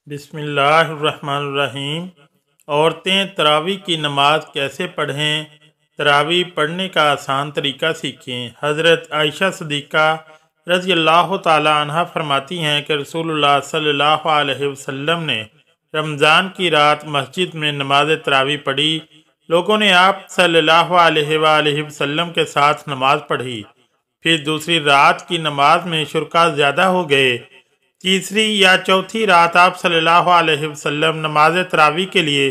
बिस्मिल्लाहिर्रहमानिर्रहीम। औरतें तरावी की नमाज कैसे पढ़ें? तरावी पढ़ने का आसान तरीका सीखें। हज़रत आयशा सिद्दीक़ा रज़ी अल्लाह ताला अन्हा फरमाती हैं कि रसूलुल्लाह सल्लल्लाहु अलैहि वसल्लम ने रमज़ान की रात मस्जिद में नमाज तरावी पढ़ी। लोगों ने आप सल्लल्लाहु अलैहि वसल्लम के साथ नमाज पढ़ी। फिर दूसरी रात की नमाज में शुरका ज़्यादा हो गए। तीसरी या चौथी रात आप सल्लल्लाहु अलैहि वसल्लम नमाज तरावी के लिए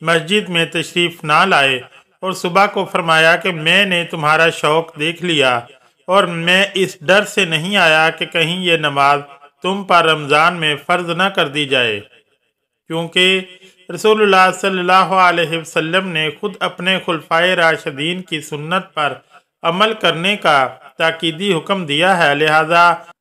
मस्जिद में तशरीफ़ ना लाए और सुबह को फरमाया कि मैंने तुम्हारा शौक़ देख लिया और मैं इस डर से नहीं आया कि कहीं ये नमाज तुम पर रमज़ान में फ़र्ज न कर दी जाए, क्योंकि रसूलुल्लाह सल्लल्लाहु अलैहि वसल्लम ने खुद अपने खुलफाए राशिदीन की सुन्नत पर अमल करने का ताकीदी हुक्म दिया है। लिहाजा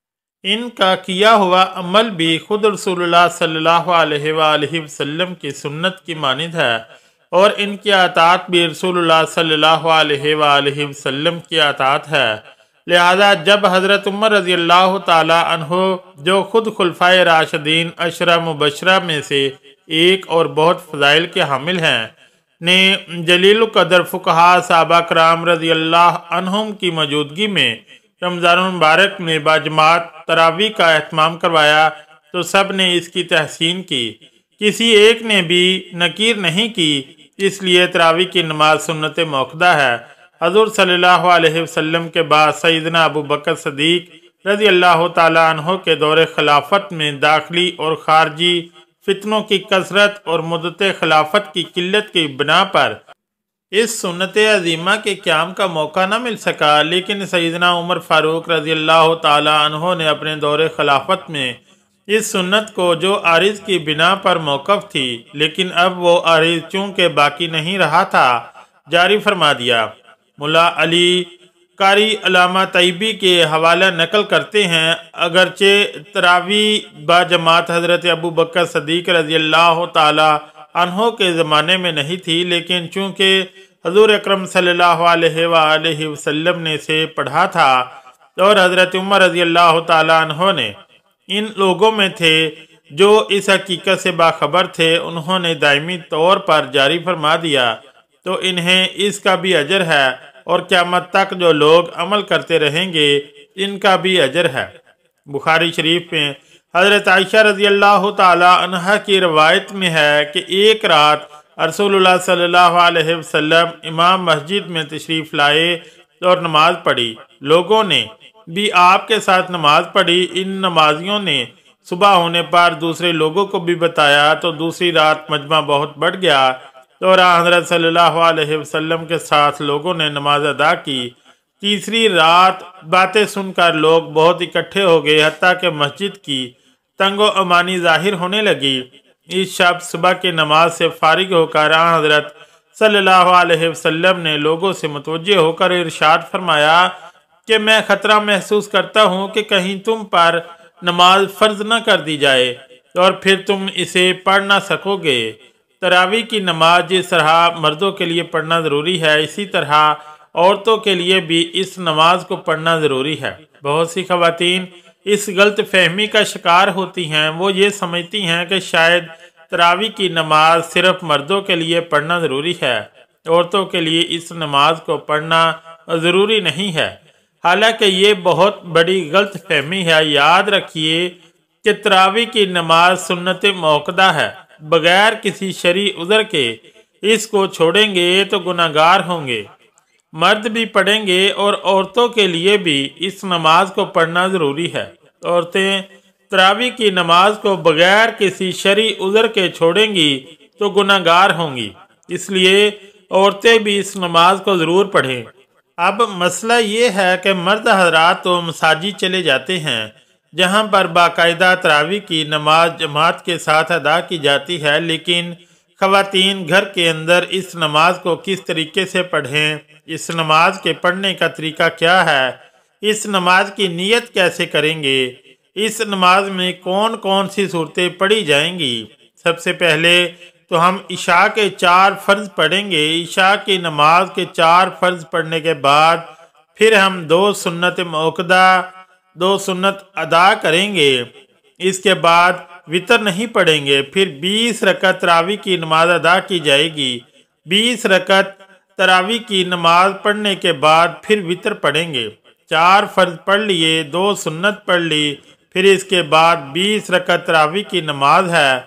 इनका किया हुआ अमल भी खुद रसूलुल्लाह सल्लल्लाहु अलैहि वसल्लम की सुन्नत की मानिंद है और इनकी अतात भी रसूलुल्लाह सल्लल्लाहु अलैहि वसल्लम की अतात है। लिहाजा जब हज़रत उमर रज़ी अल्लाह ताला अन्हो, जो खुद खुलफाए राशिदीन अशरा मुबशरा में से एक और बहुत फ़ज़ाइल के हामिल हैं, ने जलील क़दर फ़ुक़हा सहाबा कराम रज़ी अल्लाह अन्हुम की मौजूदगी में रमज़ान मुबारक में बाजमात तरावी का एहतमाम करवाया तो सब ने इसकी तहसीन की, किसी एक ने भी नकीर नहीं की। इसलिए तरावी की नमाज सुन्नत मौक़दा है। हज़ूर सल्लल्लाहु अलैहि वसल्लम के बाद सैयदना अबू बकर सिद्दीक़ रज़ी अल्लाह ताला अन्हो के दौरे खिलाफत में दाखिली और खारजी फितनों की कसरत और मुद्दत खिलाफत की किल्लत की बिना पर इस सुन्नत अजीमा के क़याम का मौका न मिल सका, लेकिन सैयदना उमर फ़ारूक रज़ी अल्लाह ताला अन्हो ने अपने दौरे खिलाफत में इस सुन्नत को, जो आरिज़ की बिना पर मौक़फ़ थी लेकिन अब वो आरिज़ चूँकि बाकी नहीं रहा था, जारी फरमा दिया। मुल्ला अली कारी अलामा तैयबी के हवाला नकल करते हैं, अगरचे तरावी बाजमात हज़रत अबू बकर सिद्दीक़ रज़ी अल्लाह ताला अन्हो के ज़माने में नहीं थी, लेकिन चूँकि हज़ूर अकरम सल्लल्लाहु अलैहि वसल्लम ने से पढ़ा था और हज़रत उमर रज़ी अल्लाह ताला अन्हो ने इन लोगों में थे जो इस हकीकत से बाखबर थे, उन्होंने दायमी तौर पर जारी फरमा दिया तो इन्हें इसका भी अजर है और क़यामत तक जो लोग अमल करते रहेंगे इनका भी अजर है। बुखारी शरीफ में हज़रत आयशा रज़ी अल्लाह ताला अन्हा की रवायत में है कि एक रात रसूलुल्लाह सल्लल्लाहु अलैहि वसल्लम इमाम मस्जिद में तशरीफ़ लाए और नमाज पढ़ी। लोगों ने भी आपके साथ नमाज पढ़ी। इन नमाजियों ने सुबह होने पर दूसरे लोगों को भी बताया तो दूसरी रात मजमा बहुत बढ़ गया और हज़रत सल्लल्लाहु अलैहि वसल्लम के साथ लोगों ने नमाज अदा की। तीसरी रात बातें सुनकर लोग बहुत इकट्ठे हो गए, हत्ता कि मस्जिद की तंगो अमानी जाहिर होने लगी। इस शब सुबह की नमाज से फारिग होकर हज़रत सल्लल्लाहु अलैहि वसल्लम ने लोगों से मुतवज्जे होकर इरशाद फरमाया कि मैं ख़तरा महसूस करता हूँ कि कहीं तुम पर नमाज फ़र्ज न कर दी जाए और फिर तुम इसे पढ़ ना सकोगे। तरावी की नमाज जिस तरह मर्दों के लिए पढ़ना ज़रूरी है, इसी तरह औरतों के लिए भी इस नमाज को पढ़ना ज़रूरी है। बहुत सी ख़वातीन इस गलत फहमी का शिकार होती हैं। वो ये समझती हैं कि शायद तरावी की नमाज सिर्फ मर्दों के लिए पढ़ना ज़रूरी है, औरतों के लिए इस नमाज को पढ़ना ज़रूरी नहीं है। हालांकि ये बहुत बड़ी गलत फहमी है। याद रखिए कि तरावी की नमाज सुन्नत मौक़दा है। बगैर किसी शरई उज़र के इसको छोड़ेंगे तो गुनाहगार होंगे। मर्द भी पढ़ेंगे और औरतों के लिए भी इस नमाज को पढ़ना ज़रूरी है। औरतें तरावी की नमाज को बगैर किसी शरई उज़र के छोड़ेंगी तो गुनाहगार होंगी, इसलिए औरतें भी इस नमाज को ज़रूर पढ़ें। अब मसला ये है कि मर्द हज़रात तो मसाजिद चले जाते हैं जहाँ पर बाकायदा तरावी की नमाज जमात के साथ अदा की जाती है, लेकिन ख़वातीन घर के अंदर इस नमाज को किस तरीके से पढ़ें, इस नमाज के पढ़ने का तरीका क्या है, इस नमाज की नीयत कैसे करेंगे, इस नमाज में कौन कौन सी सूरतें पढ़ी जाएंगी। सबसे पहले तो हम इशा के 4 फ़र्ज़ पढ़ेंगे। इशा की नमाज के 4 फ़र्ज़ पढ़ने के बाद फिर हम 2 सुन्नत मौक़दा 2 सुन्नत अदा करेंगे। इसके बाद वितर नहीं पढ़ेंगे। फिर 20 रकत तरावी की नमाज अदा की जाएगी। 20 रकत तरावी की नमाज पढ़ने के बाद फिर वितर पढ़ेंगे। 4 फर्ज पढ़ लिए, 2 सुन्नत पढ़ ली, फिर इसके बाद 20 रकत तरावी की नमाज है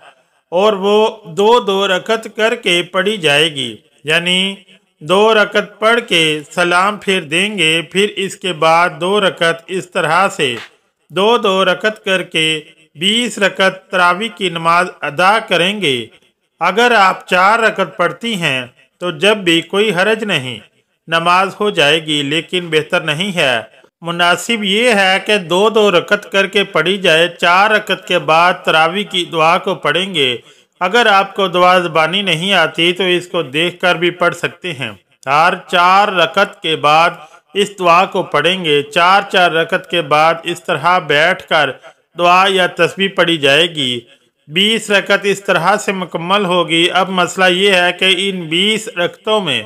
और वो 2-2 रकत करके पढ़ी जाएगी। यानी 2 रकत पढ़ के सलाम फिर देंगे, फिर इसके बाद 2 रकत इस तरह से 2-2 रकत करके 20 रकत तरावी की नमाज अदा करेंगे। अगर आप 4 रकत पढ़ती हैं तो जब भी कोई हरज नहीं, नमाज हो जाएगी, लेकिन बेहतर नहीं है। मुनासिब ये है कि 2-2 रकत करके पढ़ी जाए। 4 रकत के बाद तरावी की दुआ को पढ़ेंगे। अगर आपको दुआ ज़बानी नहीं आती तो इसको देखकर भी पढ़ सकते हैं। हर 4 रकत के बाद इस दुआ को पढ़ेंगे। 4-4 रकत के बाद इस तरह बैठकर दुआ या तस्बीह पढ़ी जाएगी। 20 रकत इस तरह से मुकम्मल होगी। अब मसला ये है कि इन 20 रकतों में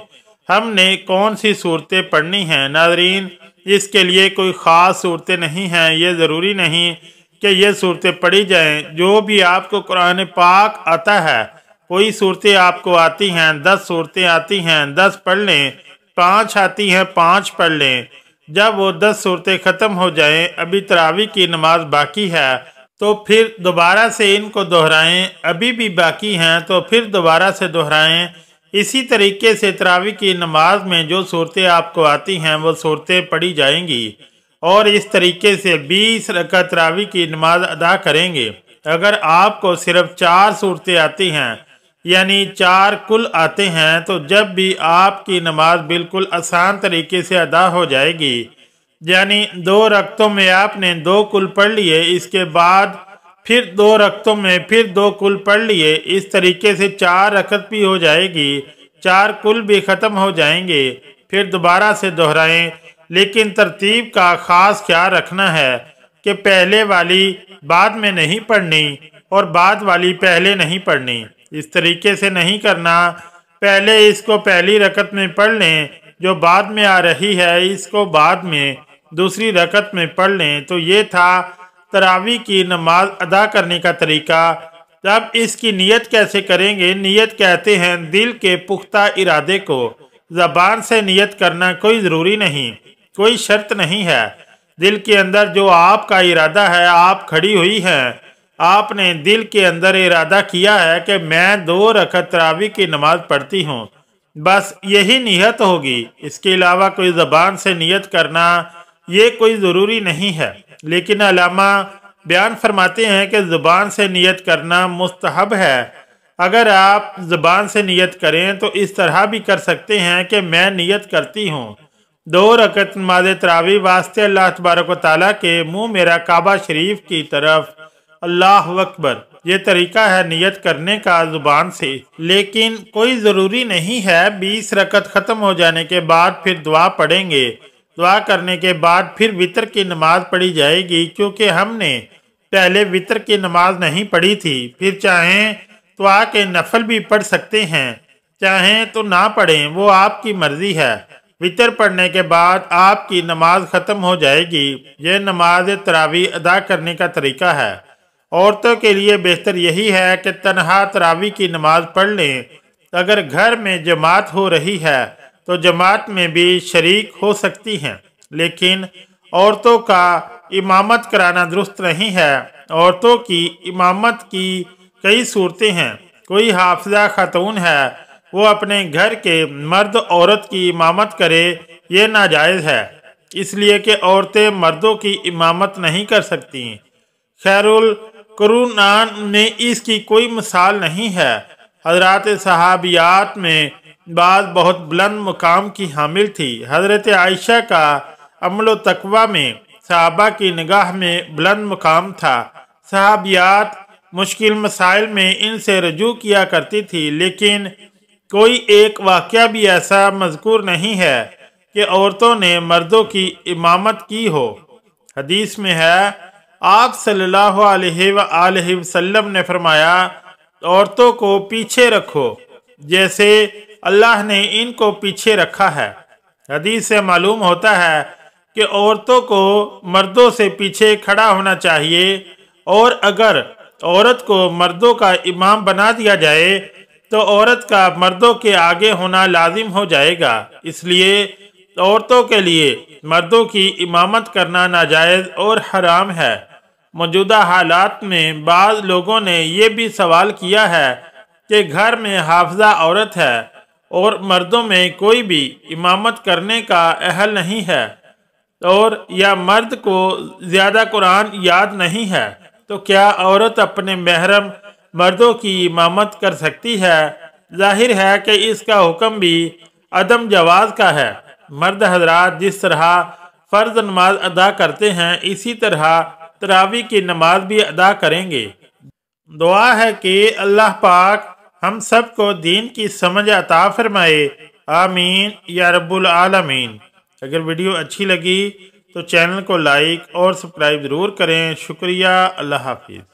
हमने कौन सी सूरतें पढ़नी हैं। नाज़रीन, इसके लिए कोई ख़ास सूरतें नहीं हैं। ये ज़रूरी नहीं कि ये सूरतें पढ़ी जाएं। जो भी आपको कुरान पाक आता है, कोई सूरतें आपको आती हैं, 10 सूरतें आती हैं, 10 पढ़ लें। 5 आती हैं, 5 पढ़ लें। जब वो 10 सूरतें ख़त्म हो जाएं, अभी तरावी की नमाज बाकी है तो फिर दोबारा से इनको दोहराएं। अभी भी बाकी हैं तो फिर दोबारा से दोहराएं। इसी तरीके से तरावी की नमाज में जो सूरतें आपको आती हैं वो सूरतें पढ़ी जाएंगी और इस तरीके से 20 रकत तरावी की नमाज अदा करेंगे। अगर आपको सिर्फ 4 सूरतें आती हैं, यानी 4 कुल आते हैं, तो जब भी आपकी नमाज बिल्कुल आसान तरीके से अदा हो जाएगी। यानी 2 रकतों में आपने 2 कुल पढ़ लिए, इसके बाद फिर 2 रकतों में फिर 2 कुल पढ़ लिए। इस तरीके से 4 रकत भी हो जाएगी, 4 कुल भी ख़त्म हो जाएंगे। फिर दोबारा से दोहराएं, लेकिन तरतीब का ख़ास ख्याल रखना है कि पहले वाली बाद में नहीं पढ़नी और बाद वाली पहले नहीं पढ़नी। इस तरीके से नहीं करना। पहले इसको पहली रकत में पढ़ लें, जो बाद में आ रही है इसको बाद में दूसरी रकत में पढ़ लें। तो ये था तरावी की नमाज अदा करने का तरीका। अब इसकी नियत कैसे करेंगे? नियत कहते हैं दिल के पुख्ता इरादे को। ज़बान से नियत करना कोई ज़रूरी नहीं, कोई शर्त नहीं है। दिल के अंदर जो आपका इरादा है, आप खड़ी हुई हैं, आपने दिल के अंदर इरादा किया है कि मैं 2 रकत तरावी की नमाज पढ़ती हूँ, बस यही नियत होगी। इसके अलावा कोई ज़बान से नियत करना ये कोई ज़रूरी नहीं है। लेकिन अल्लामा बयान फरमाते हैं कि ज़ुबान से नियत करना मुस्तहब है। अगर आप ज़ुबान से नियत करें तो इस तरह भी कर सकते हैं कि मैं नियत करती हूँ 2 रकत नमाज तरावी वास्ते अल्लाह तबारक व तआला के मुँह मेरा काबा शरीफ की तरफ, अल्लाह अकबर। ये तरीका है नियत करने का ज़ुबान से। लेकिन कोई ज़रूरी नहीं है 20 रकत ख़त्म हो जाने के बाद फिर दुआ पढ़ेंगे। दुआ करने के बाद फिर वितर की नमाज पढ़ी जाएगी, क्योंकि हमने पहले वितर की नमाज नहीं पढ़ी थी। फिर चाहें तो आके नफल भी पढ़ सकते हैं, चाहें तो ना पढ़ें, वो आपकी मर्जी है। वितर पढ़ने के बाद आपकी नमाज ख़त्म हो जाएगी। यह नमाज तरावी अदा करने का तरीका है। औरतों के लिए बेहतर यही है कि तनहा तरावी की नमाज पढ़ लें। अगर घर में जमात हो रही है तो जमात में भी शरीक हो सकती हैं, लेकिन औरतों का इमामत कराना दुरुस्त नहीं है। औरतों की इमामत की कई सूरतें हैं। कोई हाफिजा खातून है, वो अपने घर के मर्द औरत की इमामत करे, ये नाजायज़ है, इसलिए कि औरतें मर्दों की इमामत नहीं कर सकती। खैरुल कुरान में इसकी कोई मिसाल नहीं है। हजरात सहाबियात में बात बहुत बुलंद मुकाम की हामिल थी। हजरत आयशा का अमल तकवा में सहाबा की निगाह में बुलंद मुकाम था। सहाबियात मुश्किल मसाइल में इनसे रजू किया करती थी, लेकिन कोई एक वाक़या भी ऐसा मज़कूर नहीं है कि औरतों ने मर्दों की इमामत की हो। हदीस में है, आप सल्लल्लाहु अलैहि वसल्लम ने फरमाया, औरतों को पीछे रखो जैसे अल्लाह ने इनको पीछे रखा है। हदीस से मालूम होता है कि औरतों को मर्दों से पीछे खड़ा होना चाहिए, और अगर عورت کو مردوں کا امام بنا دیا جائے تو عورت کا مردوں کے آگے ہونا لازم ہو جائے گا۔ اس لیے عورتوں کے لیے مردوں کی امامت کرنا ناجائز اور حرام ہے۔ موجودہ حالات میں بعض لوگوں نے یہ بھی سوال کیا ہے کہ گھر میں حافظہ عورت ہے اور مردوں میں کوئی بھی امامت کرنے کا اہل نہیں ہے، اور یا مرد کو زیادہ قرآن یاد نہیں ہے، تو کیا عورت اپنے محرم مردوں کی امامت کر سکتی ہے؟ ظاہر ہے کہ اس کا حکم بھی عدم جواز کا ہے۔ مرد حضرات جس طرح فرض نماز ادا کرتے ہیں اسی طرح تراویح کی نماز بھی ادا کریں گے۔ دعا ہے کہ اللہ پاک ہم سب کو دین کی سمجھ عطا فرمائے، آمین یا رب العالمین۔ اگر ویڈیو اچھی لگی تو چینل کو لائک اور سبسکرائب ضرور کریں۔ شکریہ، اللہ حافظ۔